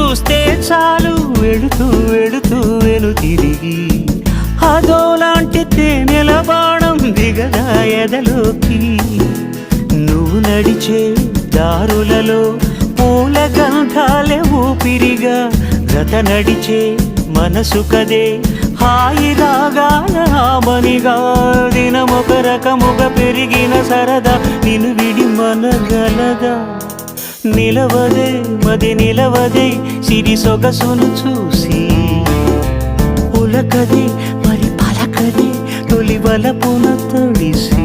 చూస్తే చాలు వెళుతూ వెళుతూ వెను తిరిగి అదోలాంటి తేనెల బాణం దిగదా ఎదలోకి నువ్వు నడిచే దారులలో పూల గంధాలే ఊపిరిగా గత నడిచే మనసు కదే హాయి రాగాల హామనిగా దినమొక రకముగా పెరిగిన సరదా నిన్ను విడి మనగలదా నిలవదే మది నిలవదే సిరి సొగసును చూసి ఉలకదే మరి పలకదే తొలి వలపున తడిసి